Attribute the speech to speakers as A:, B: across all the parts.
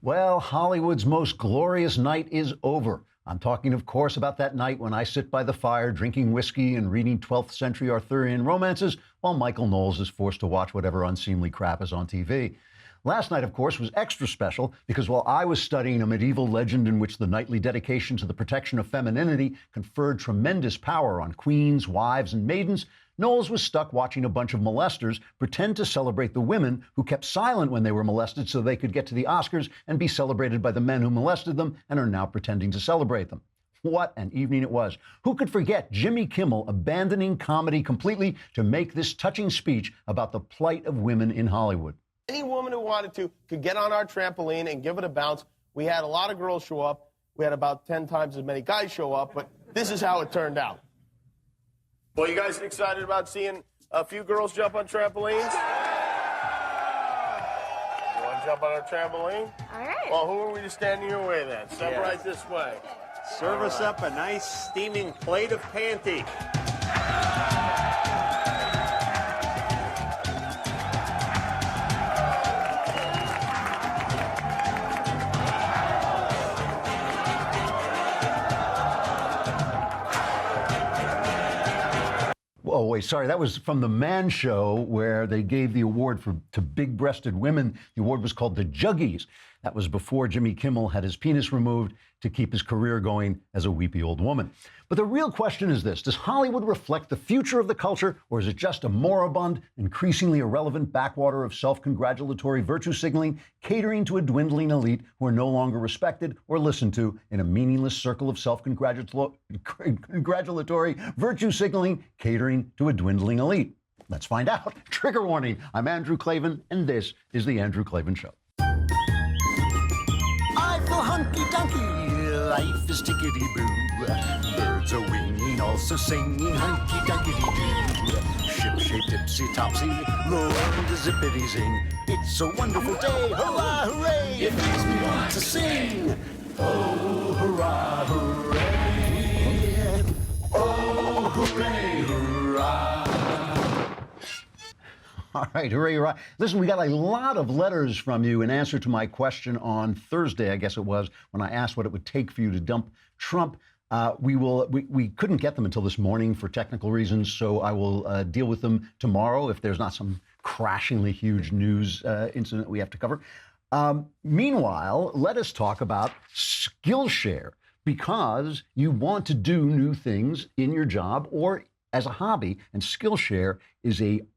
A: Well, Hollywood's most glorious night is over. I'm talking, of course, about that night when I sit by the fire drinking whiskey and reading 12th century Arthurian romances while Michael Knowles is forced to watch whatever unseemly crap is on TV. Last night, of course, was extra special because while I was studying a medieval legend in which the knightly dedication to the protection of femininity conferred tremendous power on queens, wives, and maidens, Knowles was stuck watching a bunch of molesters pretend to celebrate the women who kept silent when they were molested so they could get to the Oscars and be celebrated by the men who molested them and are now pretending to celebrate them. What an evening it was. Who could forget Jimmy Kimmel abandoning comedy completely to make this touching speech about the plight of women in Hollywood?
B: Any woman who wanted to could get on our trampoline and give it a bounce. We had a lot of girls show up. We had about 10 times as many guys show up, but this is how it turned out. Well, you guys excited about seeing a few girls jump on trampolines? You want to jump on our trampoline?
C: All right.
B: Well, who are we to stand in your way then? Step right this way.
D: Serve us up a nice steaming plate of panty.
A: Oh, wait, sorry. That was from the Man Show where they gave the award to big-breasted women. The award was called the Juggies. That was before Jimmy Kimmel had his penis removed to keep his career going as a weepy old woman. But the real question is this: does Hollywood reflect the future of the culture, or is it just a moribund, increasingly irrelevant backwater of self-congratulatory virtue signaling, catering to a dwindling elite who are no longer respected or listened to in a meaningless circle of self-congratulatory virtue signaling, catering to a dwindling elite? Let's find out. Trigger warning. I'm Andrew Klavan, and this is The Andrew Klavan Show.
E: I feel hunky-dunky, life is tickety-boo. Birds are winging, also singing hunky-dunky-doo. Ship-shape, tipsy-topsy, the world is zippity-zing. It's a wonderful day, hurrah, hooray! It makes me want to sing. Oh, hurrah, hooray! Oh, hooray, hurrah!
A: All right, hooray, hooray. Listen, we got a lot of letters from you in answer to my question on Thursday, I guess it was, when I asked what it would take for you to dump Trump. We couldn't get them until this morning for technical reasons, so I will deal with them tomorrow if there's not some crashingly huge news incident we have to cover. Meanwhile, let us talk about Skillshare, because you want to do new things in your job or as a hobby, and Skillshare is an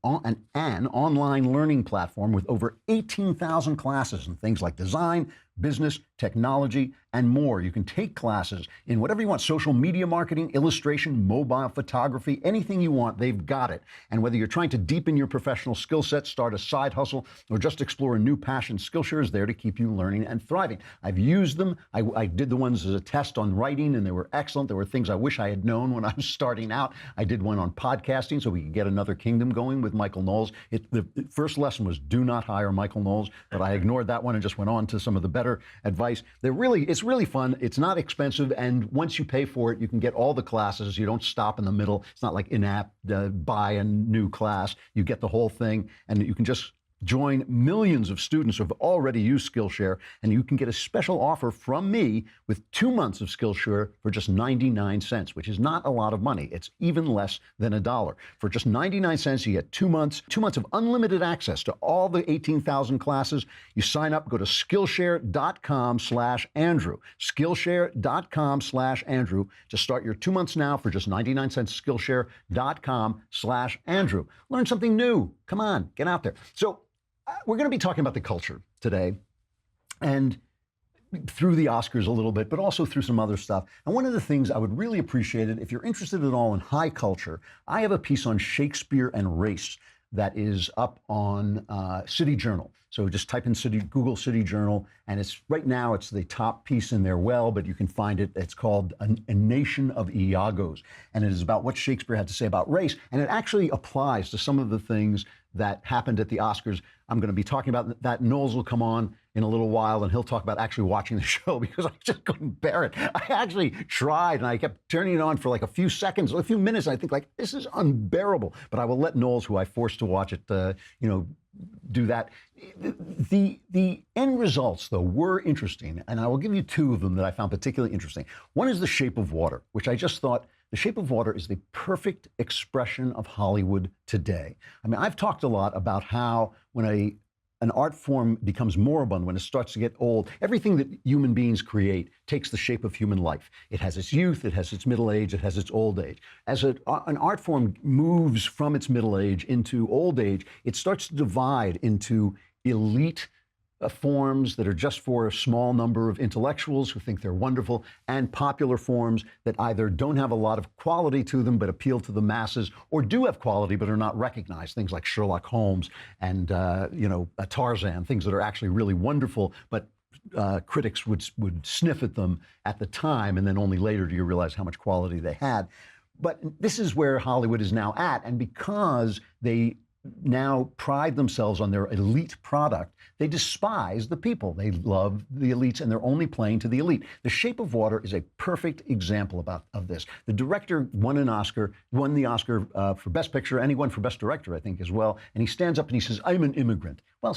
A: online learning platform with over 18,000 classes in things like design, business, technology, and more. You can take classes in whatever you want: social media marketing, illustration, mobile photography, anything you want, they've got it. And whether you're trying to deepen your professional skill set, start a side hustle, or just explore a new passion, Skillshare is there to keep you learning and thriving. I've used them. I did the ones as a test on writing, and they were excellent. There were things I wish I had known when I was starting out. I did one on podcasting so we could get another kingdom going with Michael Knowles. The first lesson was do not hire Michael Knowles, but I ignored that one and just went on to some of the better advice. It's really fun. It's not expensive, and once you pay for it, you can get all the classes. You don't stop in the middle. It's not like in-app buy a new class. You get the whole thing, and you can just join millions of students who have already used Skillshare, and you can get a special offer from me with 2 months of Skillshare for just 99 cents, which is not a lot of money. It's even less than $1. For just 99 cents, you get 2 months of unlimited access to all the 18,000 classes. You sign up, go to Skillshare.com/Andrew. Skillshare.com/Andrew to start your 2 months now for just 99 cents. Skillshare.com/Andrew. Learn something new. Come on, get out there. So we're going to be talking about the culture today, and through the Oscars a little bit, but also through some other stuff. And one of the things I would really appreciate it, if you're interested at all in high culture, I have a piece on Shakespeare and race that is up on City Journal. So just type in Google City Journal, and it's right now it's the top piece in there. But you can find it. It's called A Nation of Iagos, and it is about what Shakespeare had to say about race, and it actually applies to some of the things that happened at the Oscars. I'm going to be talking about that. Knowles will come on in a little while, and he'll talk about actually watching the show because I just couldn't bear it. I actually tried, and I kept turning it on for like a few seconds, a few minutes, and I think like, this is unbearable. But I will let Knowles, who I forced to watch it, do that. The end results, though, were interesting, and I will give you two of them that I found particularly interesting. One is The Shape of Water, which I just thought The Shape of Water is the perfect expression of Hollywood today. I mean, I've talked a lot about how when an art form becomes moribund, when it starts to get old, everything that human beings create takes the shape of human life. It has its youth, it has its middle age, it has its old age. As an art form moves from its middle age into old age, it starts to divide into elite forms that are just for a small number of intellectuals who think they're wonderful, and popular forms that either don't have a lot of quality to them but appeal to the masses, or do have quality but are not recognized. Things like Sherlock Holmes and Tarzan, things that are actually really wonderful, but critics would sniff at them at the time, and then only later do you realize how much quality they had. But this is where Hollywood is now at, and because they now pride themselves on their elite product, they despise the people. They love the elites, and they're only playing to the elite. The Shape of Water is a perfect example of this. The director won the Oscar for Best Picture, and he won for Best Director, I think, as well. And he stands up and he says, "I'm an immigrant." Well,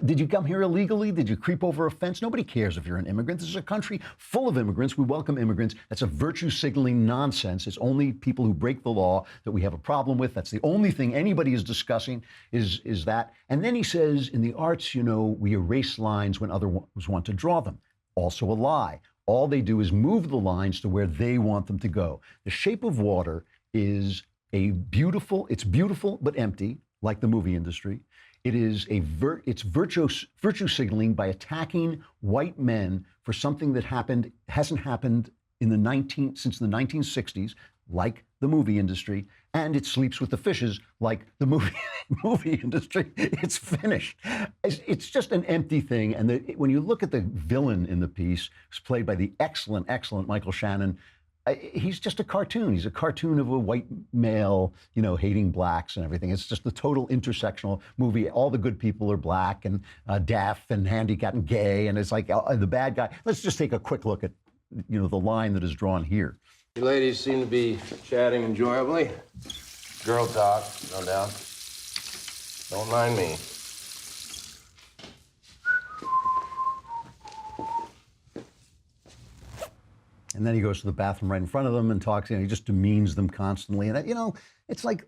A: did you come here illegally? Did you creep over a fence? Nobody cares if you're an immigrant. This is a country full of immigrants. We welcome immigrants. That's a virtue signaling nonsense. It's only people who break the law that we have a problem with. That's the only thing anybody is discussing is that. And then he says, in the arts, we erase lines when others want to draw them. Also a lie. All they do is move the lines to where they want them to go. The Shape of Water is it's beautiful but empty, like the movie industry. It is it's virtue signaling by attacking white men for something that hasn't happened since the 1960s, like the movie industry, and it sleeps with the fishes like the movie industry. It's finished. It's just an empty thing. And when you look at the villain in the piece, who's played by the excellent Michael Shannon, he's just a cartoon. He's a cartoon of a white male, hating blacks and everything. It's just the total intersectional movie. All the good people are black and deaf and handicapped and gay, and it's like the bad guy. Let's just take a quick look at, the line that is drawn here.
C: You ladies seem to be chatting enjoyably. Girl talk, no doubt. Don't mind me.
A: And then he goes to the bathroom right in front of them and talks, he just demeans them constantly. And, it's like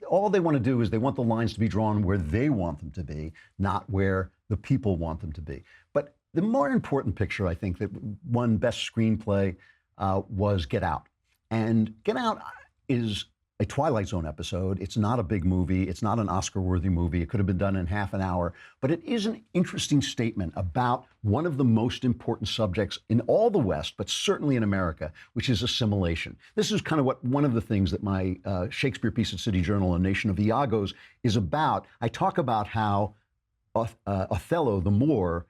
A: all they want to do is they want the lines to be drawn where they want them to be, not where the people want them to be. But the more important picture, I think, that won Best Screenplay was Get Out. And Get Out is a Twilight Zone episode. It's not a big movie. It's not an Oscar-worthy movie. It could have been done in half an hour. But it is an interesting statement about one of the most important subjects in all the West, but certainly in America, which is assimilation. This is kind of one of the things that my Shakespeare piece at City Journal, A Nation of Iagos, is about. I talk about how Othello, the Moor,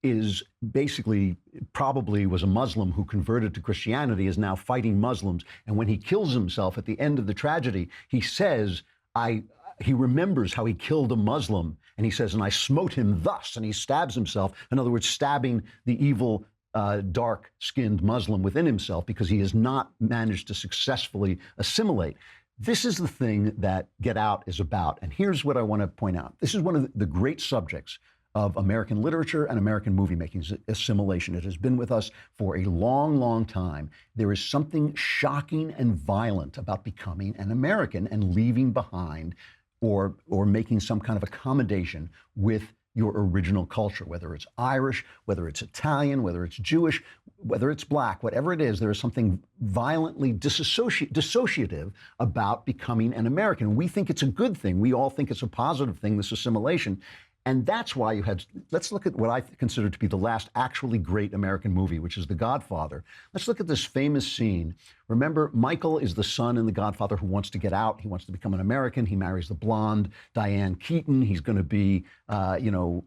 A: is basically probably was a Muslim who converted to Christianity, is now fighting Muslims. And when he kills himself at the end of the tragedy, he says, he remembers how he killed a Muslim. And he says, and I smote him thus, and he stabs himself. In other words, stabbing the evil, dark-skinned Muslim within himself because he has not managed to successfully assimilate. This is the thing that Get Out is about. And here's what I want to point out. This is one of the great subjects of American literature and American movie making, assimilation. It has been with us for a long, long time. There is something shocking and violent about becoming an American and leaving behind or making some kind of accommodation with your original culture, whether it's Irish, whether it's Italian, whether it's Jewish, whether it's black, whatever it is, there is something violently dissociative about becoming an American. We think it's a good thing. We all think it's a positive thing, this assimilation. And that's why let's look at what I consider to be the last actually great American movie, which is The Godfather. Let's look at this famous scene. Remember, Michael is the son in The Godfather who wants to get out. He wants to become an American. He marries the blonde Diane Keaton. He's going to be,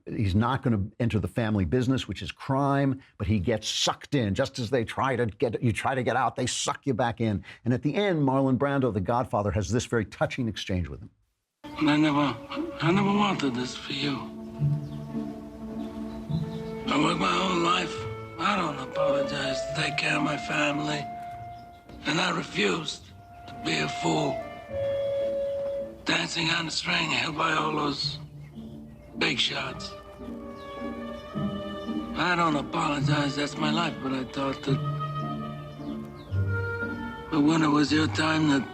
A: he's not going to enter the family business, which is crime, but he gets sucked in. Just as they try to get out, they suck you back in. And at the end, Marlon Brando, the Godfather, has this very touching exchange with him.
F: I never wanted this for you. I worked my whole life. I don't apologize to take care of my family. And I refused to be a fool. Dancing on the string held by all those big shots. I don't apologize, that's my life, but I thought that... But when it was your time,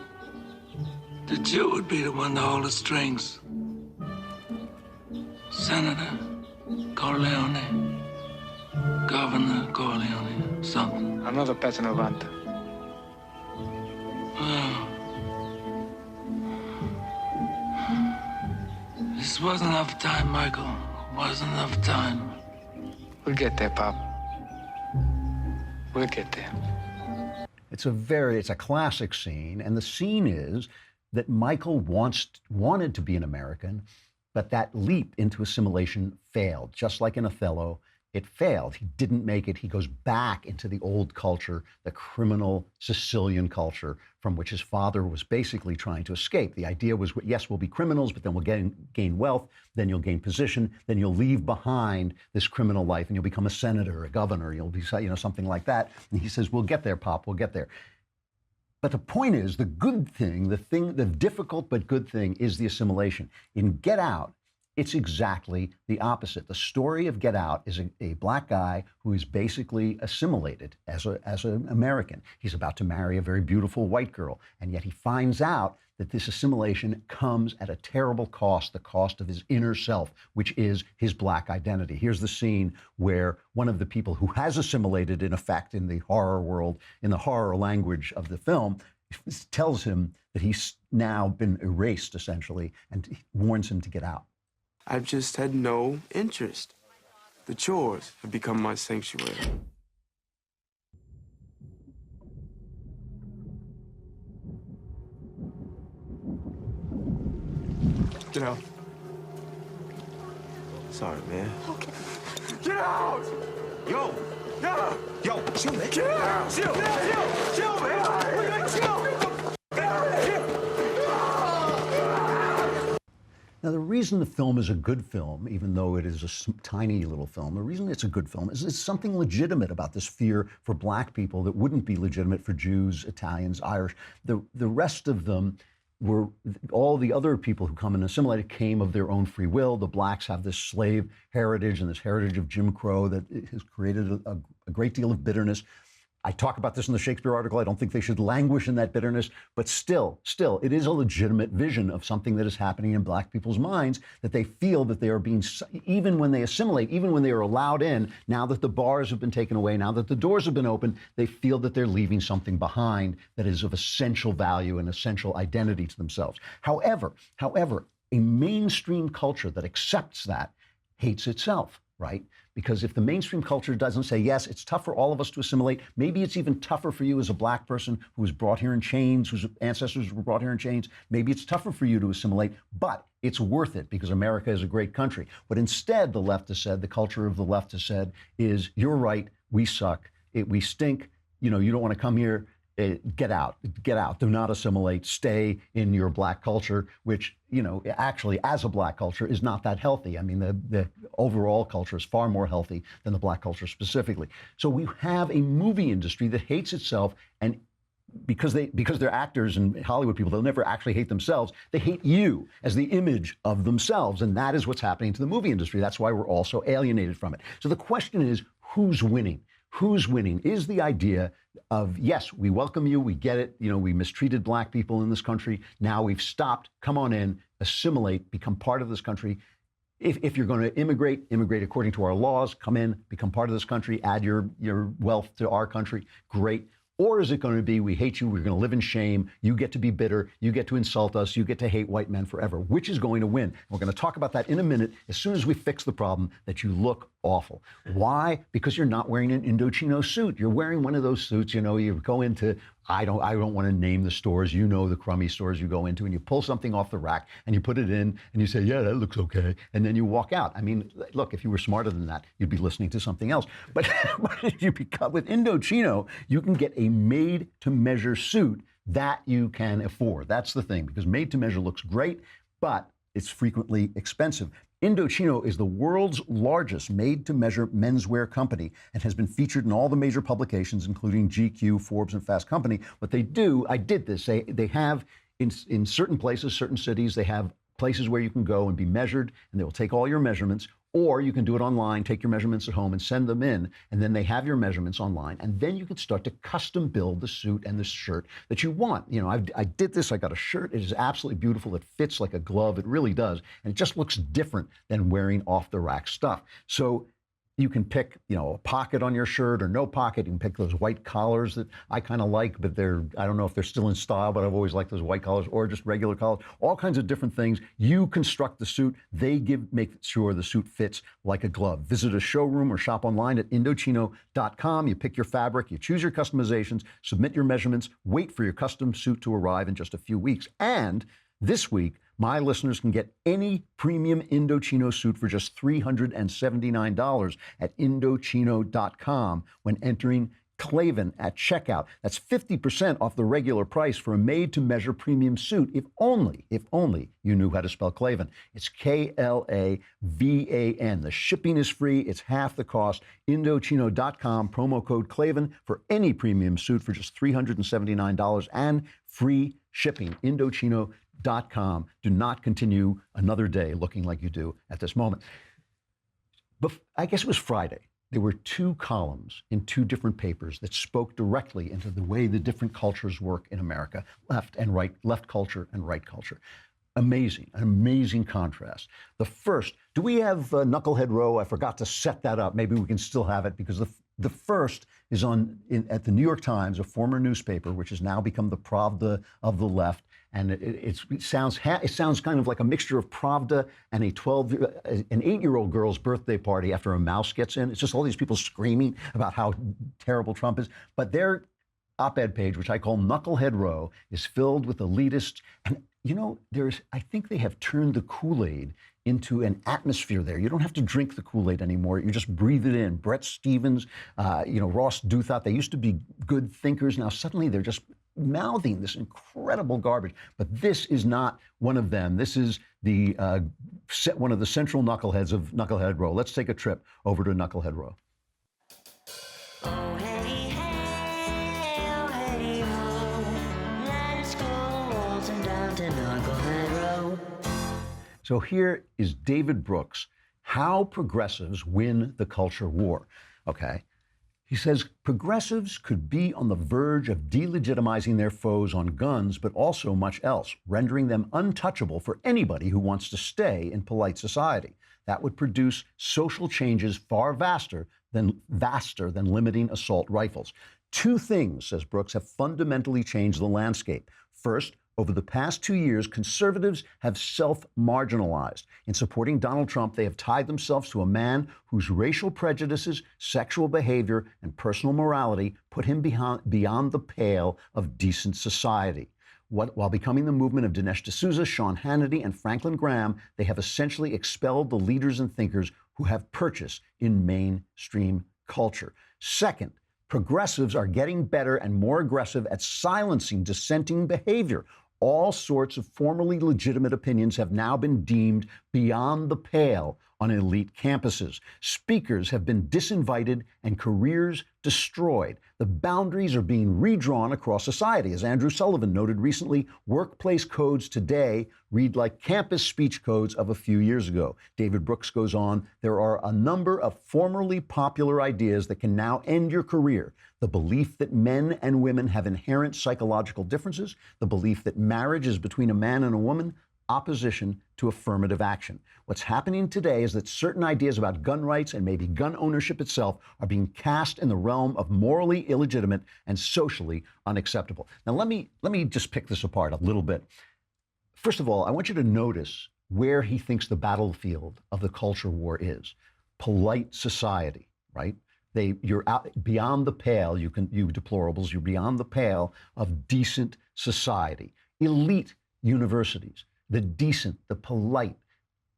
F: that you would be the one to hold the strings. Senator Corleone, Governor Corleone, something.
G: Another pattern of Anta.
F: Well, this wasn't enough time, Michael. Wasn't enough time.
G: We'll get there, Pop. We'll get there.
A: It's a classic scene, and the scene is that Michael wanted to be an American, but that leap into assimilation failed. Just like in Othello, it failed. He didn't make it. He goes back into the old culture, the criminal Sicilian culture from which his father was basically trying to escape. The idea was, yes, we'll be criminals, but then we'll gain wealth, then you'll gain position, then you'll leave behind this criminal life and you'll become a senator, a governor, you'll be, something like that. And he says, we'll get there, Pop, we'll get there. But the point is, the good thing, the difficult but good thing is the assimilation. In Get Out, it's exactly the opposite. The story of Get Out is a black guy who is basically assimilated as an American. He's about to marry a very beautiful white girl, and yet he finds out that this assimilation comes at a terrible cost, the cost of his inner self, which is his black identity. Here's the scene where one of the people who has assimilated, in effect, in the horror world, in the horror language of the film, tells him that he's now been erased, essentially, and warns him to get out.
H: I've just had no interest. The chores have become my sanctuary. Get out. Sorry, man. Okay. Get out! Yo! Yeah! Yo, chill, man. Get out! Chill! Chill, man! Chill! Get out of here!
A: Now, the reason the film is a good film, even though it is a tiny little film, the reason it's a good film is there's something legitimate about this fear for black people that wouldn't be legitimate for Jews, Italians, Irish. The rest of them were, all the other people who come and assimilate came of their own free will. The blacks have this slave heritage and this heritage of Jim Crow that has created a great deal of bitterness. I talk about this in the Shakespeare article. I don't think they should languish in that bitterness, but still, it is a legitimate vision of something that is happening in black people's minds, that they feel that they are being, even when they assimilate, even when they are allowed in, now that the bars have been taken away, now that the doors have been opened, they feel that they're leaving something behind that is of essential value and essential identity to themselves. However, a mainstream culture that accepts that hates itself, right? Because if the mainstream culture doesn't say, yes, it's tough for all of us to assimilate, maybe it's even tougher for you as a black person who was brought here in chains, whose ancestors were brought here in chains, maybe it's tougher for you to assimilate, but it's worth it because America is a great country. What instead the left has said, the culture of the left has said, is you're right, we suck, we stink, you don't want to come here, get out, do not assimilate, stay in your black culture, which, actually as a black culture is not that healthy. I mean, the overall culture is far more healthy than the black culture specifically. So we have a movie industry that hates itself, and because they're actors and Hollywood people, they'll never actually hate themselves. They hate you as the image of themselves, and that is what's happening to the movie industry. That's why we're all so alienated from it. So the question is, who's winning? Who's winning? Is the idea of, yes, we welcome you, we get it, we mistreated black people in this country, now we've stopped, come on in, assimilate, become part of this country. If you're going to immigrate according to our laws, come in, become part of this country, add your wealth to our country, great. Or is it going to be, we hate you, we're going to live in shame, you get to be bitter, you get to insult us, you get to hate white men forever? Which is going to win? We're going to talk about that in a minute, as soon as we fix the problem that you look awful. Why? Because you're not wearing an Indochino suit. You're wearing one of those suits, you go into, I don't want to name the stores, the crummy stores you go into, and you pull something off the rack and you put it in and you say, yeah, that looks okay. And then you walk out. I mean, look, if you were smarter than that, you'd be listening to something else. But if you become, with Indochino, you can get a made to measure suit that you can afford. That's the thing, because made to measure looks great, but it's frequently expensive. Indochino is the world's largest made-to-measure menswear company and has been featured in all the major publications, including GQ, Forbes, and Fast Company. What they do, I did this, they have in certain places, certain cities, they have places where you can go and be measured, and they will take all your measurements. Or you can do it online, take your measurements at home and send them in, and then they have your measurements online. And then you can start to custom build the suit and the shirt that you want. You know, I did this, I got a shirt. It is absolutely beautiful. It fits like a glove. It really does. And it just looks different than wearing off the rack stuff. So you can pick, you know, a pocket on your shirt or no pocket. You can pick those white collars that I kind of like, but I don't know if they're still in style, but I've always liked those white collars, or just regular collars, all kinds of different things. You construct the suit. They make sure the suit fits like a glove. Visit a showroom or shop online at Indochino.com. You pick your fabric, you choose your customizations, submit your measurements, wait for your custom suit to arrive in just a few weeks. And this week, my listeners can get any premium Indochino suit for just $379 at Indochino.com when entering Klavan at checkout. That's 50% off the regular price for a made-to-measure premium suit, if only you knew how to spell Klavan. It's Klavan. The shipping is free. It's half the cost. Indochino.com, promo code Klavan for any premium suit for just $379 and free shipping. Indochino.com. Do not continue another day looking like you do at this moment. But I guess it was Friday. There were two columns in two different papers that spoke directly into the way the different cultures work in America, left and right, left culture and right culture. Amazing, an amazing contrast. The first, do we have Knucklehead Row? I forgot to set that up. Maybe we can still have it, because the first is at the New York Times, a former newspaper, which has now become the Pravda of the left. And it sounds kind of like a mixture of Pravda and an 8-year-old girl's birthday party after a mouse gets in. It's just all these people screaming about how terrible Trump is. But their op-ed page, which I call Knucklehead Row, is filled with elitists. And, you know, I think they have turned the Kool-Aid into an atmosphere there. You don't have to drink the Kool-Aid anymore. You just breathe it in. Bret Stephens, Ross Douthat, they used to be good thinkers. Now suddenly they're just mouthing this incredible garbage. But this is not one of them. This is one of the central knuckleheads of Knucklehead Row. Let's take a trip over to Knucklehead Row.
I: Oh, hey, hey, oh, hey, oh, let's go waltzing down to Knucklehead Row.
A: So here is David Brooks, How Progressives Win the Culture War. Okay. He says progressives could be on the verge of delegitimizing their foes on guns, but also much else, rendering them untouchable for anybody who wants to stay in polite society. That would produce social changes far vaster than limiting assault rifles. Two things, says Brooks, have fundamentally changed the landscape. First, over the past 2 years, conservatives have self-marginalized. In supporting Donald Trump, they have tied themselves to a man whose racial prejudices, sexual behavior, and personal morality put him beyond the pale of decent society. While becoming the movement of Dinesh D'Souza, Sean Hannity, and Franklin Graham, they have essentially expelled the leaders and thinkers who have purchase in mainstream culture. Second, progressives are getting better and more aggressive at silencing dissenting behavior. All sorts of formerly legitimate opinions have now been deemed beyond the pale on elite campuses. Speakers have been disinvited and careers destroyed. The boundaries are being redrawn across society. As Andrew Sullivan noted recently, workplace codes today read like campus speech codes of a few years ago. David Brooks goes on, there are a number of formerly popular ideas that can now end your career. The belief that men and women have inherent psychological differences, the belief that marriage is between a man and a woman, opposition to affirmative action. What's happening today is that certain ideas about gun rights and maybe gun ownership itself are being cast in the realm of morally illegitimate and socially unacceptable. Now, let me just pick this apart a little bit. First of all, I want you to notice where he thinks the battlefield of the culture war is. Polite society, right? You're out beyond the pale, you deplorables, you're beyond the pale of decent society. Elite universities, the decent, the polite,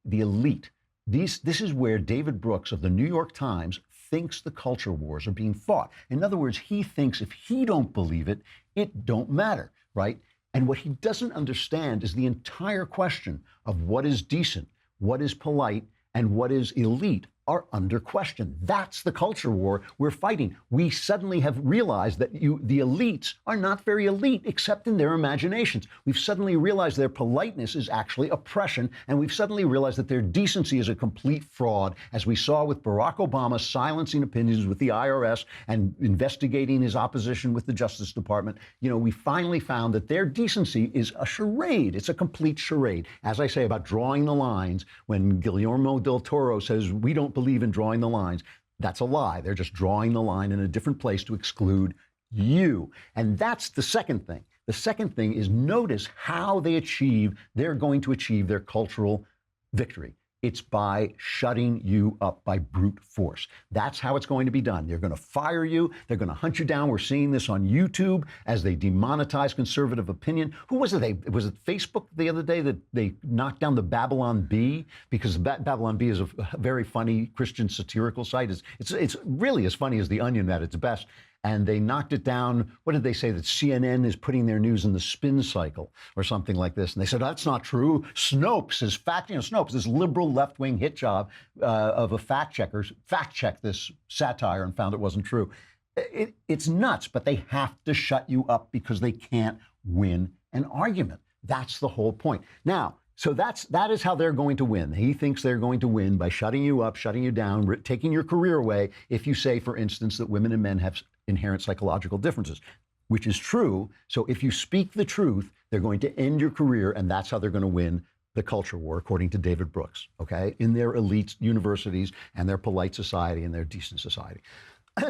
A: the elite. This is where David Brooks of the New York Times thinks the culture wars are being fought. In other words, he thinks if he don't believe it, it don't matter, right? And what he doesn't understand is the entire question of what is decent, what is polite, and what is elite are under question. That's the culture war we're fighting. We suddenly have realized that the elites are not very elite except in their imaginations. We've suddenly realized their politeness is actually oppression, and we've suddenly realized that their decency is a complete fraud, as we saw with Barack Obama silencing opinions with the IRS and investigating his opposition with the Justice Department. We finally found that their decency is a charade. It's a complete charade. As I say about drawing the lines, when Guillermo del Toro says we don't believe in drawing the lines, that's a lie. They're just drawing the line in a different place to exclude you. And that's the second thing. The second thing is, notice how they're going to achieve their cultural victory. It's by shutting you up by brute force. That's how it's going to be done. They're going to fire you. They're going to hunt you down. We're seeing this on YouTube as they demonetize conservative opinion. Who was it? Was it Facebook the other day that they knocked down the Babylon Bee? Because Babylon Bee is a very funny Christian satirical site. It's really as funny as The Onion at its best. And they knocked it down. What did they say? That CNN is putting their news in the spin cycle or something like this. And they said, that's not true. Snopes is Snopes, this liberal left-wing hit job of a fact checked this satire and found it wasn't true. It's nuts, but they have to shut you up because they can't win an argument. That's the whole point. Now, so that is how they're going to win. He thinks they're going to win by shutting you up, shutting you down, taking your career away if you say, for instance, that women and men have inherent psychological differences, which is true. So if you speak the truth, they're going to end your career, and that's how they're going to win the culture war, according to David Brooks, okay, in their elite universities and their polite society and their decent society.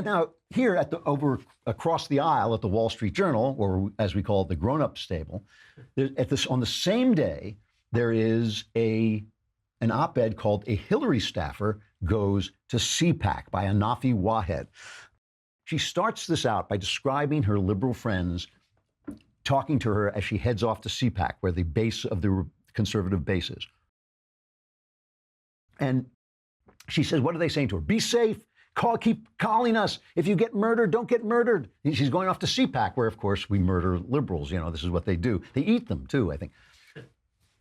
A: Now, here across the aisle at the Wall Street Journal, or as we call it, the grown-up stable, on the same day, there is an op-ed called "A Hillary Staffer Goes to CPAC" by Anafi Wahed. She starts this out by describing her liberal friends talking to her as she heads off to CPAC, where the base of the conservative base is. And she says, what are they saying to her? Be safe. Keep calling us. If you get murdered, don't get murdered. And she's going off to CPAC, where, of course, we murder liberals. This is what they do. They eat them, too, I think.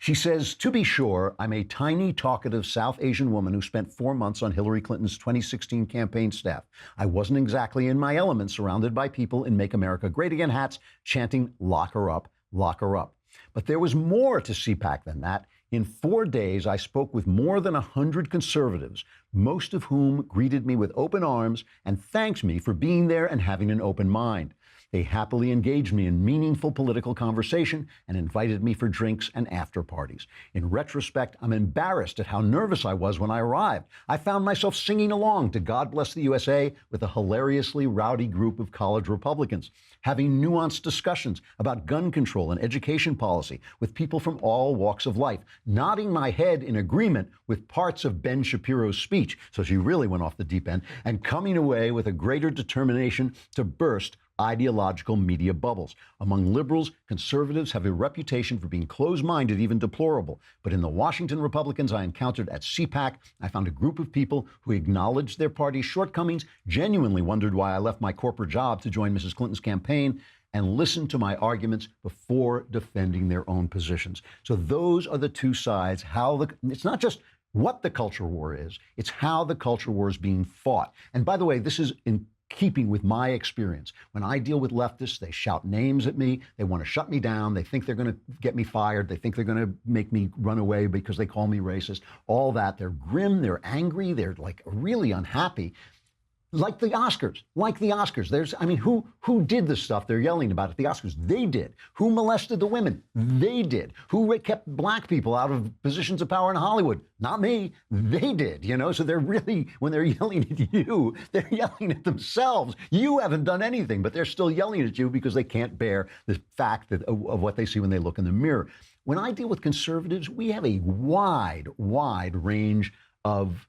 A: She says, to be sure, I'm a tiny, talkative South Asian woman who spent 4 months on Hillary Clinton's 2016 campaign staff. I wasn't exactly in my element, surrounded by people in Make America Great Again hats, chanting, lock her up, lock her up. But there was more to CPAC than that. In 4 days, I spoke with more than 100 conservatives, most of whom greeted me with open arms and thanked me for being there and having an open mind. They happily engaged me in meaningful political conversation and invited me for drinks and after parties. In retrospect, I'm embarrassed at how nervous I was when I arrived. I found myself singing along to God Bless the USA with a hilariously rowdy group of college Republicans, having nuanced discussions about gun control and education policy with people from all walks of life, nodding my head in agreement with parts of Ben Shapiro's speech, so she really went off the deep end, and coming away with a greater determination to burst ideological media bubbles. Among liberals, conservatives have a reputation for being close-minded, even deplorable. But in the Washington Republicans I encountered at CPAC, I found a group of people who acknowledged their party's shortcomings, genuinely wondered why I left my corporate job to join Mrs. Clinton's campaign, and listened to my arguments before defending their own positions. So those are the two sides. It's not just what the culture war is, it's how the culture war is being fought. And by the way, this is in keeping with my experience. When I deal with leftists, they shout names at me. They want to shut me down. They think they're going to get me fired. They think they're going to make me run away because they call me racist. All that. They're grim. They're angry. They're like really unhappy. Like the Oscars. Who did the stuff they're yelling about at the Oscars? They did. Who molested the women? They did. Who kept black people out of positions of power in Hollywood? Not me. They did, So they're really, when they're yelling at you, they're yelling at themselves. You haven't done anything, but they're still yelling at you because they can't bear the fact of what they see when they look in the mirror. When I deal with conservatives, we have a wide range of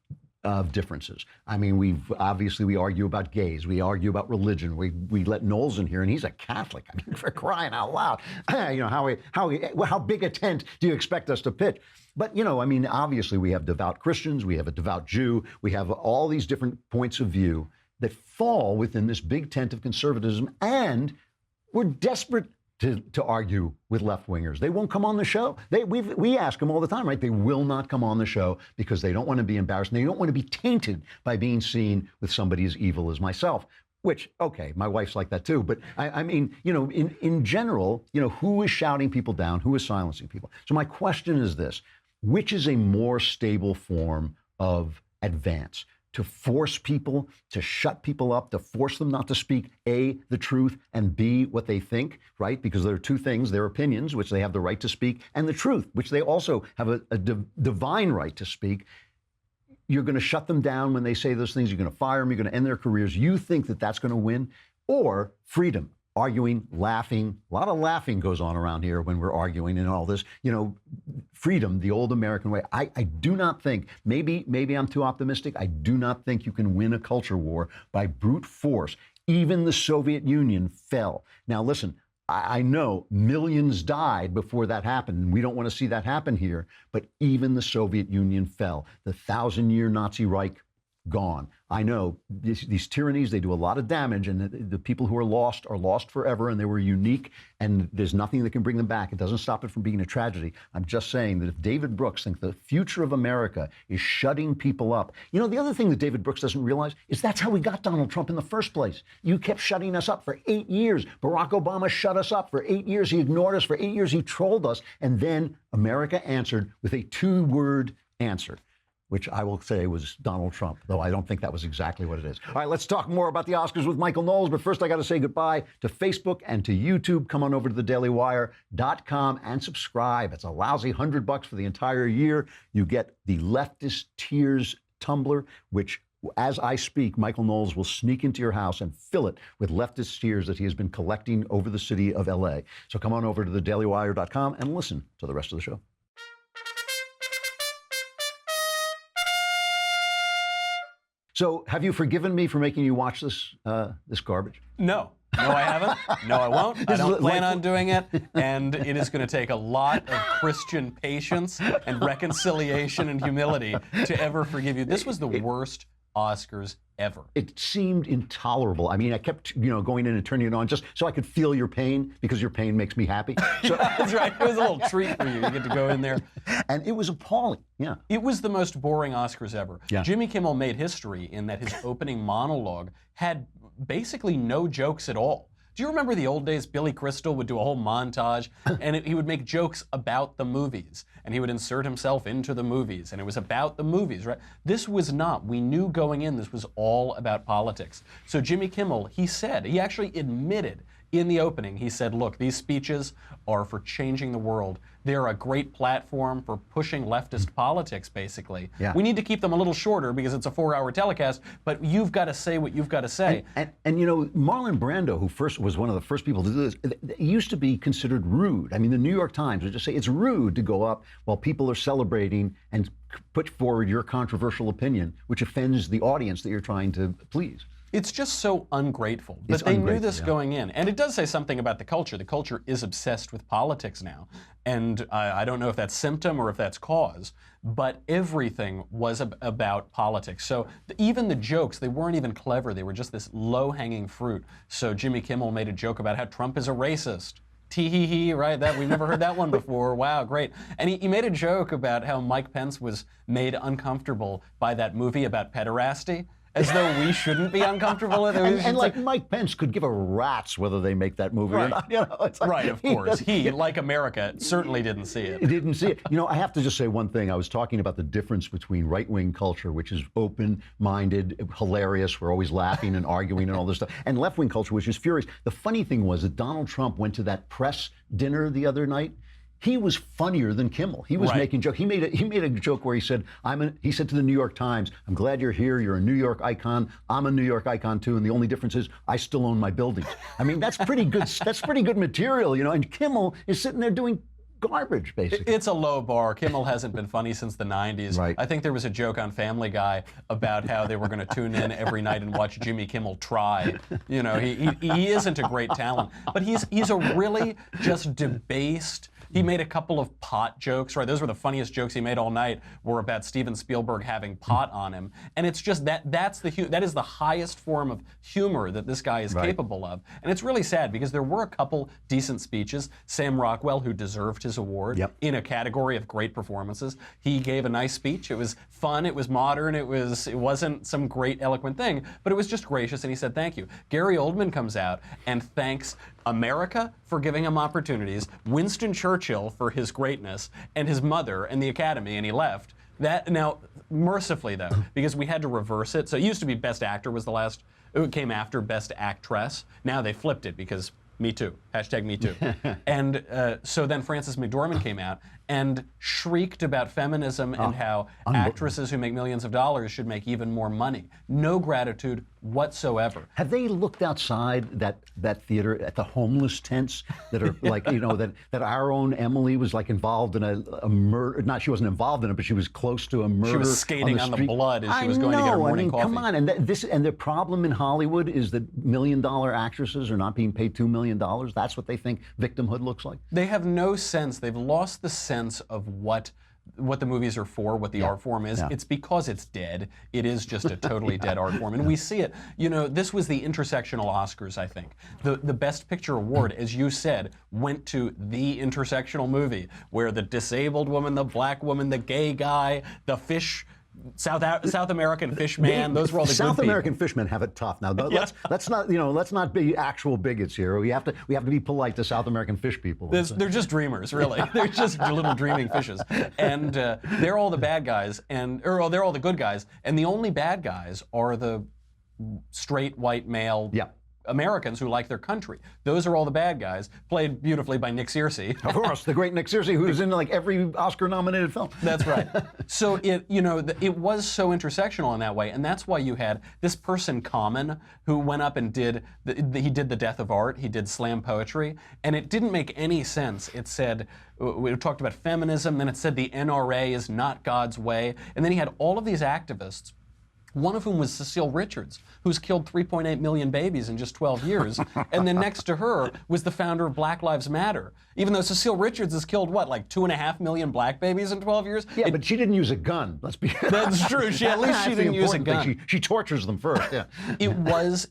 A: differences. We argue about gays. We argue about religion. We let Knowles in here, and he's a Catholic. For crying out loud. How big a tent do you expect us to pitch? But, obviously we have devout Christians. We have a devout Jew. We have all these different points of view that fall within this big tent of conservatism. And we're desperate to argue with left-wingers. They won't come on the show. We ask them all the time, right? They will not come on the show because they don't want to be embarrassed, and they don't want to be tainted by being seen with somebody as evil as myself. Which, okay, my wife's like that too. But I mean, you know, in general, you know, who is shouting people down? Who is silencing people? So my question is this: which is a more stable form of advance? To force people, to shut people up, to force them not to speak, A, the truth, and B, what they think, right? Because there are two things, their opinions, which they have the right to speak, and the truth, which they also have a divine right to speak. You're going to shut them down when they say those things. You're going to fire them. You're going to end their careers. You think that that's going to win? Or freedom, arguing, laughing. A lot of laughing goes on around here when we're arguing and all this. You know, freedom, the old American way. I do not think, maybe I'm too optimistic. I do not think you can win a culture war by brute force. Even the Soviet Union fell. Now, listen, I know millions died before that happened. We don't want to see that happen here. But even the Soviet Union fell. The 1,000-year Nazi Reich, gone. I know these tyrannies, they do a lot of damage, and the people who are lost forever, and they were unique, and there's nothing that can bring them back. It doesn't stop it from being a tragedy. I'm just saying that if David Brooks thinks the future of America is shutting people up, you know, the other thing that David Brooks doesn't realize is that's how we got Donald Trump in the first place. You kept shutting us up for 8 years. Barack Obama shut us up for 8 years. He ignored us for 8 years. He trolled us, and then America answered with a 2-word answer, which I will say was Donald Trump, though I don't think that was exactly what it is. All right, let's talk more about the Oscars with Michael Knowles, but first I got to say goodbye to Facebook and to YouTube. Come on over to thedailywire.com and subscribe. It's a lousy $100 for the entire year. You get the Leftist Tears tumbler, which, as I speak, Michael Knowles will sneak into your house and fill it with leftist tears that he has been collecting over the city of LA. So come on over to thedailywire.com and listen to the rest of the show. So, have you forgiven me for making you watch this this garbage?
J: No, I haven't. No, I won't. I don't plan on doing it. And it is going to take a lot of Christian patience and reconciliation and humility to ever forgive you. This was the worst Oscars ever.
A: It seemed intolerable. I mean, I kept, going in and turning it on just so I could feel your pain, because your pain makes me happy. So,
J: that's right. It was a little treat for you. You get to go in there.
A: And it was appalling. Yeah.
J: It was the most boring Oscars ever.
A: Yeah.
J: Jimmy Kimmel made history in that his opening monologue had basically no jokes at all. Do you remember the old days? Billy Crystal would do a whole montage, and he would make jokes about the movies, and he would insert himself into the movies, and it was about the movies, right? This was not. We knew going in this was all about politics. So Jimmy Kimmel, he actually admitted in the opening, he said, look, these speeches are for changing the world. They're a great platform for pushing leftist politics, basically.
A: Yeah.
J: We need to keep them a little shorter because it's a 4-hour telecast, but you've got to say what you've got to say.
A: And Marlon Brando, who was one of the first people to do this, it used to be considered rude. I mean, the New York Times would just say it's rude to go up while people are celebrating and put forward your controversial opinion, which offends the audience that you're trying to please.
J: It's just so ungrateful. But they knew this going in. And it does say something about the culture. The culture is obsessed with politics now. And I don't know if that's symptom or if that's cause, but everything was about politics. So even the jokes, they weren't even clever. They were just this low-hanging fruit. So Jimmy Kimmel made a joke about how Trump is a racist. Tee-hee-hee, right? We've never heard that one before. Wow, great. And he made a joke about how Mike Pence was made uncomfortable by that movie about pederasty. As though we shouldn't be uncomfortable with it.
A: And like Mike Pence could give a rat's whether they make that movie or not. It's like,
J: right, of course. He, like America, certainly didn't see it.
A: He didn't see it. I have to just say one thing. I was talking about the difference between right-wing culture, which is open-minded, hilarious, we're always laughing and arguing and all this stuff, and left-wing culture, which is furious. The funny thing was that Donald Trump went to that press dinner the other night. He was funnier than Kimmel. He was making jokes. He made a joke where he said, he said to the New York Times, "I'm glad you're here. You're a New York icon. I'm a New York icon too. And the only difference is I still own my buildings." I mean, that's pretty good. That's pretty good material, And Kimmel is sitting there doing garbage, basically.
J: It's a low bar. Kimmel hasn't been funny since the 90s.
A: Right.
J: I think there was a joke on Family Guy about how they were going to tune in every night and watch Jimmy Kimmel try. He isn't a great talent, but he's a really just debased, He made a couple of pot jokes, right? Those were the funniest jokes he made all night, were about Steven Spielberg having pot on him. And it's just that that is the highest form of humor that this guy is capable of. And it's really sad because there were a couple decent speeches. Sam Rockwell, who deserved his award in a category of great performances, he gave a nice speech. It was fun, it was modern, it wasn't some great eloquent thing, but it was just gracious, and he said thank you. Gary Oldman comes out and thanks America for giving him opportunities, Winston Churchill for his greatness, and his mother and the Academy, and he left. That now, mercifully though, because we had to reverse it. So it used to be Best Actor was the last, it came after Best Actress. Now they flipped it because Me Too, hashtag Me Too. And so then Frances McDormand came out and shrieked about feminism and how actresses who make millions of dollars should make even more money. No gratitude whatsoever.
A: Have they looked outside that theater at the homeless tents that are like, you know, that our own Emily was like involved in a murder? Not, she wasn't involved in it, but she was close to a murder.
J: She was skating on the blood as she was going to get her morning coffee.
A: Come on, and the problem in Hollywood is that $1 million actresses are not being paid $2 million. That's what they think victimhood looks like.
J: They have no sense. They've lost the sense of what the movies are for, what the art form is. It's because it's dead. It is just a totally dead art form. And we see it. You know, this was the intersectional Oscars, I think. The Best Picture award, as you said, went to the intersectional movie where the disabled woman, the black woman, the gay guy, the fish, South American fish man, those were all the
A: South
J: good
A: American fishmen have it tough now. Let's not be actual bigots here. We have to be polite to South American fish people.
J: They're just dreamers, really. They're just little dreaming fishes, and they're all the bad guys, or they're all the good guys, and the only bad guys are the straight white male. Americans who like their country. Those are all the bad guys, played beautifully by Nick Searcy.
A: Of course, the great Nick Searcy, who's in like every Oscar-nominated film.
J: That's right. So it was so intersectional in that way, and that's why you had this person, Common, who went up and he did the death of art, he did slam poetry, and it didn't make any sense. It said, we talked about feminism, then it said the NRA is not God's way, and then he had all of these activists, one of whom was Cecile Richards, who's killed 3.8 million babies in just 12 years. And then next to her was the founder of Black Lives Matter. Even though Cecile Richards has killed, what, like 2.5 million black babies in 12 years?
A: Yeah, but she didn't use a gun. Let's be
J: That's true. At least she didn't use a gun.
A: She tortures them first, yeah.
J: It was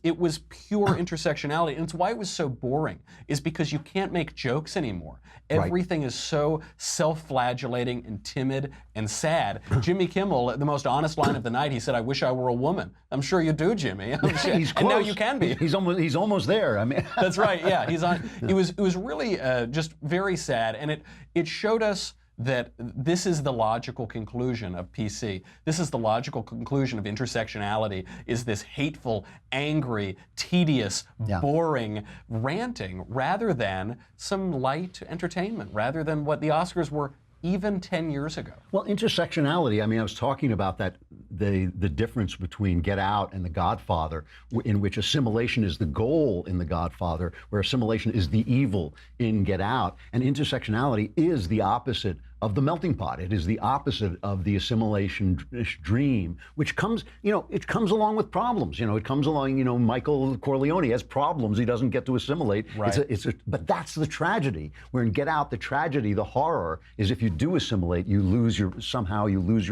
J: pure intersectionality. And it's why it was so boring, is because you can't make jokes anymore. Everything is so self-flagellating and timid and sad. Jimmy Kimmel, the most honest line of the night, he said, "I wish I were a woman." I'm sure you do, Jimmy.
A: He's close.
J: And now you can be.
A: He's almost there. I mean,
J: that's right. Yeah, he's on. It was really just very sad, and it showed us that this is the logical conclusion of PC. This is the logical conclusion of intersectionality, is this hateful, angry, tedious, boring ranting, rather than some light entertainment, rather than what the Oscars were even 10 years ago.
A: Well, intersectionality, I mean, I was talking about that, the difference between Get Out and The Godfather, in which assimilation is the goal in The Godfather, where assimilation is the evil in Get Out. And intersectionality is the opposite of the melting pot. It is the opposite of the assimilation dream, which comes, it comes along with problems. It comes along, Michael Corleone has problems. He doesn't get to assimilate.
J: Right.
A: But that's the tragedy. Where in Get Out, the tragedy, the horror, is if you do assimilate, you lose your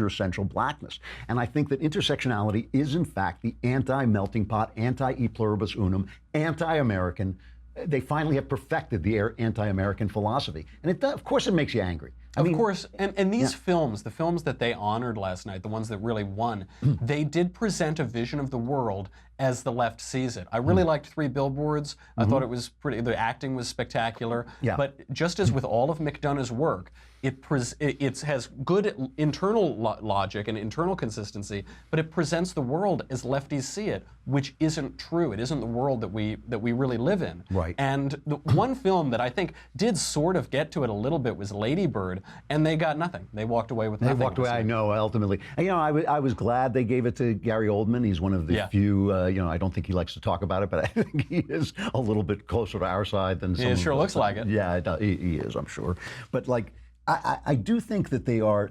A: essential blackness. And I think that intersectionality is, in fact, the anti-melting pot, anti-e pluribus unum, anti-American. They finally have perfected the anti-American philosophy. And of course it makes you angry.
J: Of course, and these films, the films that they honored last night, the ones that really won, they did present a vision of the world as the left sees it. I really liked 3 Billboards. I thought it was the acting was spectacular. Yeah. But just as with all of McDonough's work, it has good internal logic and internal consistency, but it presents the world as lefties see it, which isn't true. It isn't the world that we really live in.
A: Right.
J: And the one film that I think did sort of get to it a little bit was Lady Bird, and they got nothing. They walked away with nothing.
A: They walked away, I know, ultimately. And, I was glad they gave it to Gary Oldman. He's one of the few, I don't think he likes to talk about it, but I think he is a little bit closer to our side than some.
J: It sure looks like it.
A: Yeah, he is, I'm sure. But I do think that they are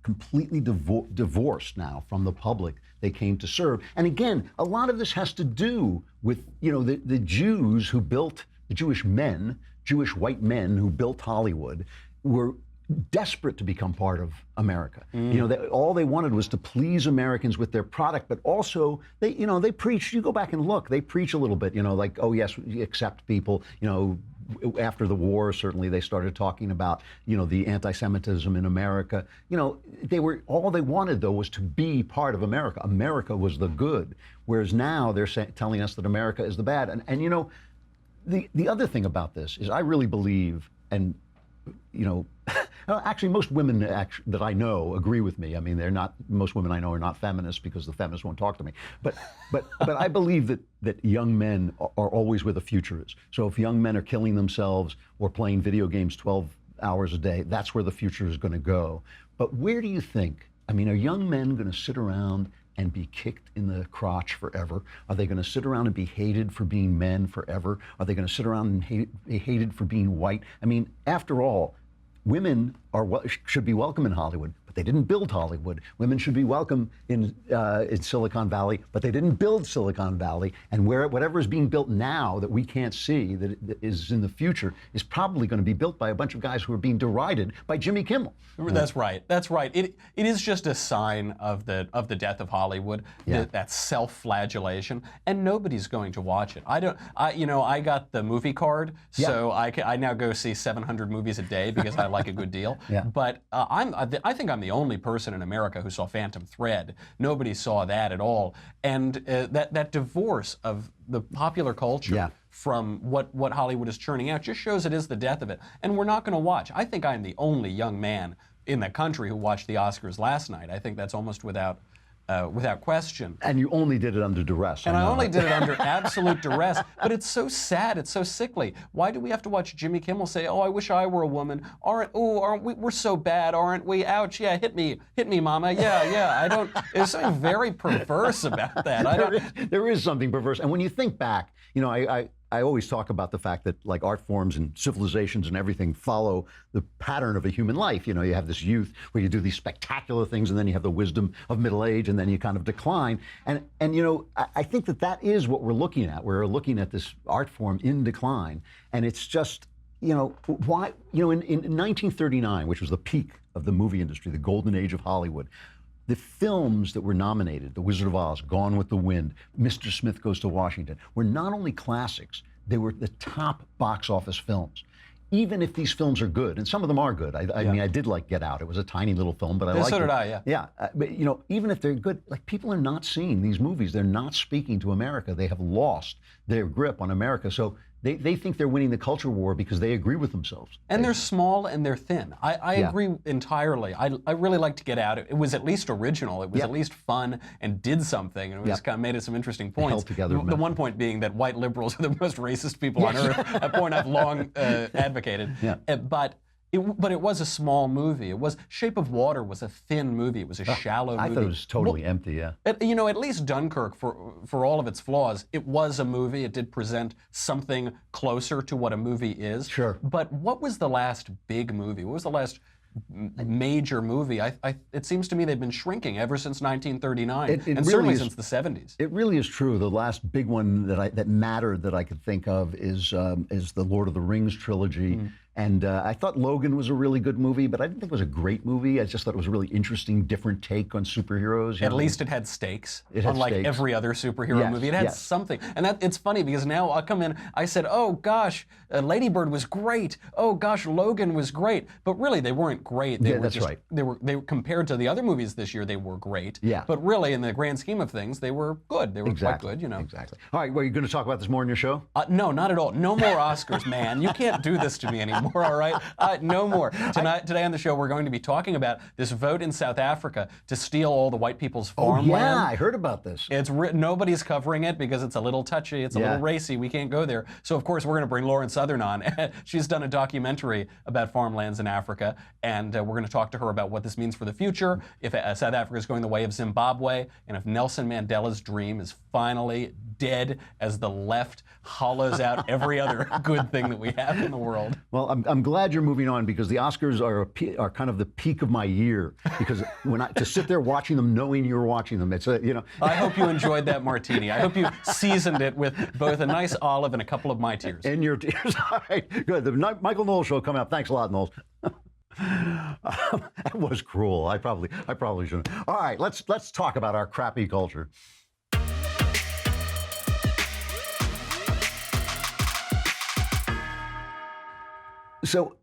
A: completely divorced now from the public they came to serve. And again, a lot of this has to do with the Jews who built the Jewish men, Jewish white men who built Hollywood, were desperate to become part of America. You know, all they wanted was to please Americans with their product, but also they preach. You go back and look, they preach a little bit. You know, like, oh yes, we accept people. You know, after the war, certainly they started talking about, you know, the anti-Semitism in America. You know, all they wanted though was to be part of America. America was the good, whereas now they're telling us that America is the bad. And you know, the other thing about this is I really believe, and you know, actually most women that I know agree with me. I mean, most women I know are not feminists because the feminists won't talk to me. But I believe that young men are always where the future is. So if young men are killing themselves or playing video games 12 hours a day, that's where the future is going to go. But where do you think, I mean, are young men going to sit around and be kicked in the crotch forever? Are they going to sit around and be hated for being men forever? Are they going to sit around and be hated for being white? I mean, after all, women should be welcome in Hollywood, but they didn't build Hollywood. Women should be welcome in Silicon Valley, but they didn't build Silicon Valley. And whatever is being built now that we can't see, that is in the future, is probably going to be built by a bunch of guys who are being derided by Jimmy Kimmel.
J: That's right. That's right. It is just a sign of the death of Hollywood, that self-flagellation, and nobody's going to watch it. I got the movie card, so I now go see 700 movies a day because I like a good deal. But I think I'm the only person in America who saw Phantom Thread. Nobody saw that at all, and that divorce of the popular culture from what Hollywood is churning out just shows it is the death of it. And we're not going to watch. I think I'm the only young man in the country who watched the Oscars last night. I think that's almost without question.
A: And you only did it under duress.
J: And I only did it under absolute duress. But it's so sad. It's so sickly. Why do we have to watch Jimmy Kimmel say, "Oh, I wish I were a woman"? Aren't we? We're so bad, aren't we? Ouch! Yeah, hit me, mama. Yeah. I don't. There's something very perverse about that.
A: There is something perverse. And when you think back, you know, I always talk about the fact that like art forms and civilizations and everything follow the pattern of a human life. You know, you have this youth where you do these spectacular things, and then you have the wisdom of middle age, and then you kind of decline. And you know, I think that is what we're looking at. We're looking at this art form in decline, and it's just, you know, why? You know, in 1939, which was the peak of the movie industry, the golden age of Hollywood, the films that were nominated, The Wizard of Oz, Gone with the Wind, Mr. Smith Goes to Washington, were not only classics, they were the top box office films. Even if these films are good, and some of them are good. I mean, I did like Get Out. It was a tiny little film, but I liked it.
J: So did I,
A: Yeah, but you know, even if they're good, like people are not seeing these movies. They're not speaking to America. They have lost their grip on America. So they think they're winning the culture war because they agree with themselves.
J: And they're small and they're thin. I agree entirely. I really liked Get Out. It was at least original. It was at least fun and did something. And it was kind of made us some interesting points.
A: Held together.
J: The one point being that white liberals are the most racist people on earth, a point I've long advocated. But it was a small movie. It was Shape of Water was a thin movie. It was a shallow movie.
A: I thought it was totally empty,
J: You know, at least Dunkirk, for all of its flaws, it was a movie. It did present something closer to what a movie is.
A: Sure.
J: But what was the last big movie? What was the last major movie? It seems to me they've been shrinking ever since 1939, and really certainly since the 70s.
A: It really is true. The last big one that mattered that I could think of is the Lord of the Rings trilogy. And I thought Logan was a really good movie, but I didn't think it was a great movie. I just thought it was a really interesting, different take on superheroes.
J: At least it had stakes, unlike every other superhero movie. It had something. And it's funny because now I'll come in, I said, oh gosh, Lady Bird was great. Oh gosh, Logan was great. But really, they weren't great.
A: That's right.
J: They were compared to the other movies this year, they were great. But really, in the grand scheme of things, they were good. They were quite good, you know.
A: Exactly. All right, well, are you going to talk about this more in your show?
J: No, not at all. No more Oscars, man. You can't do this to me anymore. All right? No more. Today on the show, we're going to be talking about this vote in South Africa to steal all the white people's farmland.
A: Oh, yeah, I heard about this.
J: Nobody's covering it because it's a little touchy, it's a little racy, we can't go there. So, of course, we're going to bring Lauren Southern on. She's done a documentary about farmlands in Africa, and we're going to talk to her about what this means for the future, if South Africa is going the way of Zimbabwe, and if Nelson Mandela's dream is finally dead as the left hollows out every other good thing that we have in the world.
A: Well, I'm glad you're moving on because the Oscars are kind of the peak of my year because to sit there watching them, knowing you're watching them, it's
J: I hope you enjoyed that martini. I hope you seasoned it with both a nice olive and a couple of my tears.
A: And your tears. All right, good. The Michael Knowles show coming up. Thanks a lot, Knowles. That was cruel. I probably shouldn't. All right, let's talk about our crappy culture. So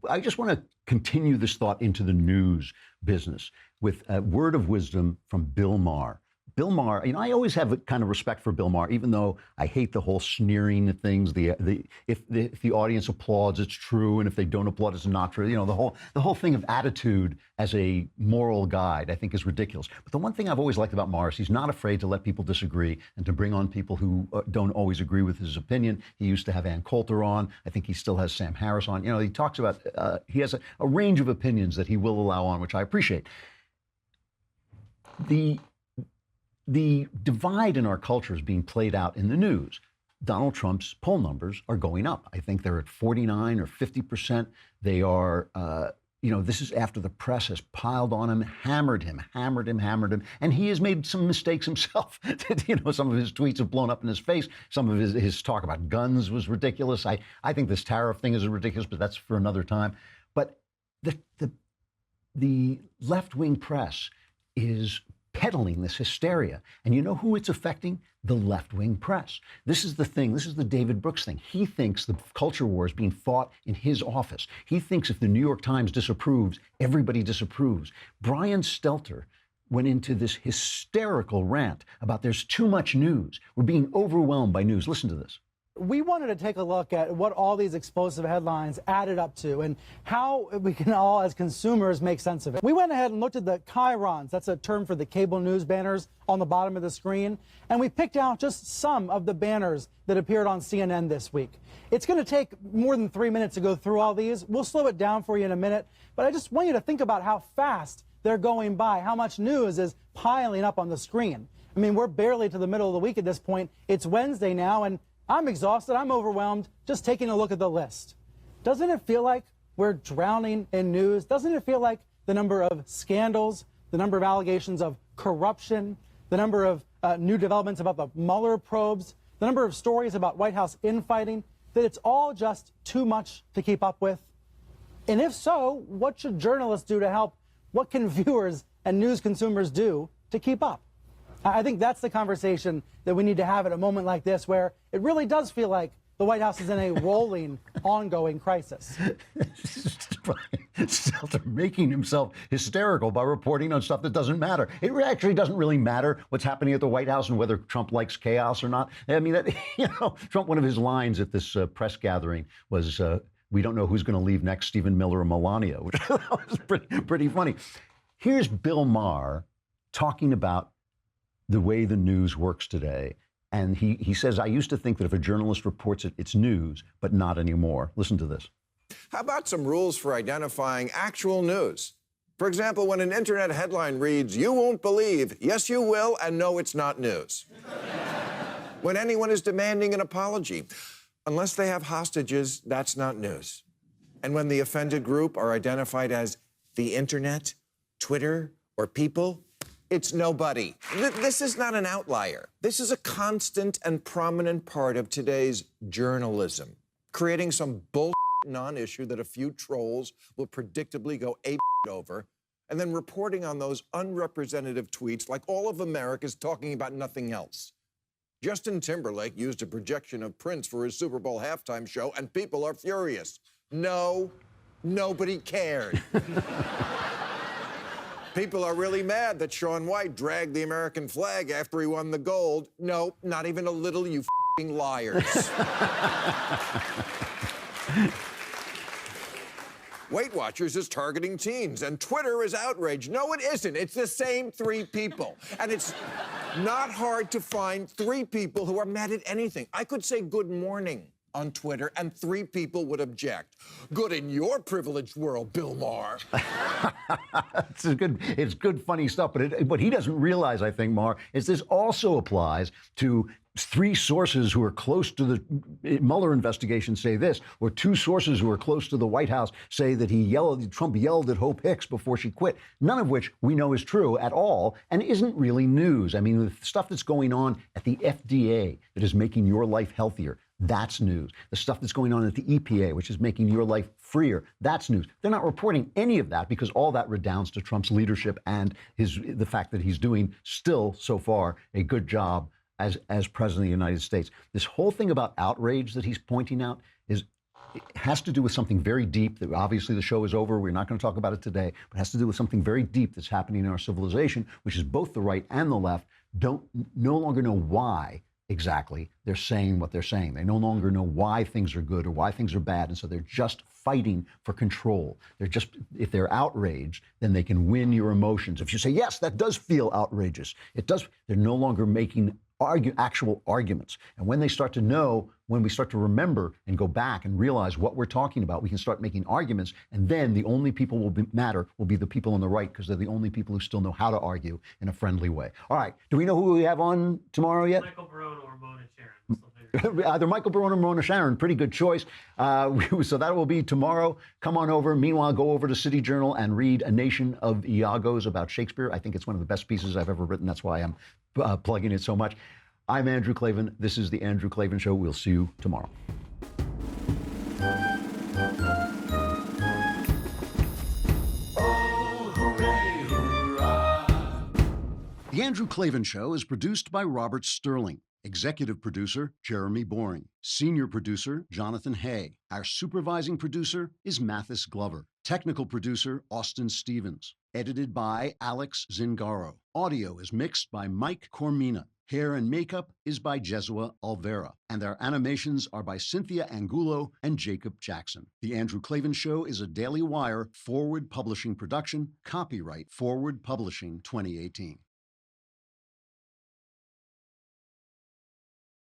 A: I just want to continue this thought into the news business with a word of wisdom from Bill Maher. Bill Maher, I always have a kind of respect for Bill Maher, even though I hate the whole sneering of things. If the audience applauds, it's true, and if they don't applaud, it's not true. The whole thing of attitude as a moral guide, I think, is ridiculous. But the one thing I've always liked about Maher is he's not afraid to let people disagree and to bring on people who don't always agree with his opinion. He used to have Ann Coulter on. I think he still has Sam Harris on. He talks about he has a range of opinions that he will allow on, which I appreciate. The divide in our culture is being played out in the news. Donald Trump's poll numbers are going up. I think they're at 49 or 50%. They are, this is after the press has piled on him, hammered him. And he has made some mistakes himself. Some of his tweets have blown up in his face. Some of his talk about guns was ridiculous. I think this tariff thing is ridiculous, but that's for another time. But the left-wing press is peddling this hysteria. And you know who it's affecting? The left-wing press. This is the thing. This is the David Brooks thing. He thinks the culture war is being fought in his office. He thinks if the New York Times disapproves, everybody disapproves. Brian Stelter went into this hysterical rant about there's too much news. We're being overwhelmed by news. Listen to this.
K: We wanted to take a look at what all these explosive headlines added up to and how we can all, as consumers, make sense of it. We went ahead and looked at the chyrons, that's a term for the cable news banners on the bottom of the screen, and we picked out just some of the banners that appeared on CNN this week. It's going to take more than 3 minutes to go through all these. We'll slow it down for you in a minute, but I just want you to think about how fast they're going by, how much news is piling up on the screen. I mean, we're barely to the middle of the week at this point. It's Wednesday now, and I'm exhausted, I'm overwhelmed, just taking a look at the list. Doesn't it feel like we're drowning in news? Doesn't it feel like the number of scandals, the number of allegations of corruption, the number of new developments about the Mueller probes, the number of stories about White House infighting, that it's all just too much to keep up with? And if so, what should journalists do to help? What can viewers and news consumers do to keep up? I think that's the conversation that we need to have at a moment like this, where it really does feel like the White House is in a rolling, ongoing crisis.
A: Stelter making himself hysterical by reporting on stuff that doesn't matter. It actually doesn't really matter what's happening at the White House and whether Trump likes chaos or not. I mean, Trump, one of his lines at this press gathering was, we don't know who's going to leave next, Stephen Miller or Melania, which was pretty funny. Here's Bill Maher talking about the way the news works today. And he says, I used to think that if a journalist reports it, it's news, but not anymore. Listen to this.
L: How about some rules for identifying actual news? For example, when an internet headline reads, "You won't believe," yes, you will, and no, it's not news. When anyone is demanding an apology, unless they have hostages, that's not news. And when the offended group are identified as the internet, Twitter, or people, it's nobody. This is not an outlier. This is a constant and prominent part of today's journalism. Creating some bullshit non-issue that a few trolls will predictably go ape over, and then reporting on those unrepresentative tweets like all of America's talking about nothing else. Justin Timberlake used a projection of Prince for his Super Bowl halftime show, and people are furious. No, nobody cared. People are really mad that Shaun White dragged the American flag after he won the gold. No, not even a little, you f***ing liars. Weight Watchers is targeting teens, and Twitter is outraged. No, it isn't. It's the same three people. And it's not hard to find three people who are mad at anything. I could say good morning, on Twitter, and 3 people would object. Good in your privileged world, Bill Maher.
A: It's good, funny stuff. But what he doesn't realize, I think, Maher, is this also applies to 3 sources who are close to the Mueller investigation say this, or 2 sources who are close to the White House say that Trump yelled at Hope Hicks before she quit, none of which we know is true at all and isn't really news. I mean, the stuff that's going on at the FDA that is making your life healthier, that's news. The stuff that's going on at the EPA, which is making your life freer, that's news. They're not reporting any of that because all that redounds to Trump's leadership and the fact that he's doing still, so far, a good job as president of the United States. This whole thing about outrage that he's pointing out has to do with something very deep that obviously the show is over. We're not going to talk about it today, but it has to do with something very deep that's happening in our civilization, which is both the right and the left no longer know why exactly they're saying what they're saying. They no longer know why things are good or why things are bad, and so they're just fighting for control. If they're outraged, then they can win your emotions. If you say, yes, that does feel outrageous, they're no longer making actual arguments. And when they start to know, when we start to remember and go back and realize what we're talking about, we can start making arguments, and then the only people matter will be the people on the right, because they're the only people who still know how to argue in a friendly way. All right, do we know who we have on tomorrow yet?
M: Michael Barone or Mona Sharon.
A: Either Michael Barone or Mona Sharon, pretty good choice. So that will be tomorrow. Come on over. Meanwhile, go over to City Journal and read A Nation of Iagos about Shakespeare. I think it's one of the best pieces I've ever written. That's why I'm plugging it so much. I'm Andrew Klavan. This is The Andrew Klavan Show. We'll see you tomorrow. The Andrew Klavan Show is produced by Robert Sterling. Executive producer, Jeremy Boring. Senior producer, Jonathan Hay. Our supervising producer is Mathis Glover. Technical producer, Austin Stevens. Edited by Alex Zingaro. Audio is mixed by Mike Cormina. Hair and makeup is by Jesua Alvera. And our animations are by Cynthia Angulo and Jacob Jackson. The Andrew Klavan Show is a Daily Wire Forward Publishing production. Copyright Forward Publishing 2018.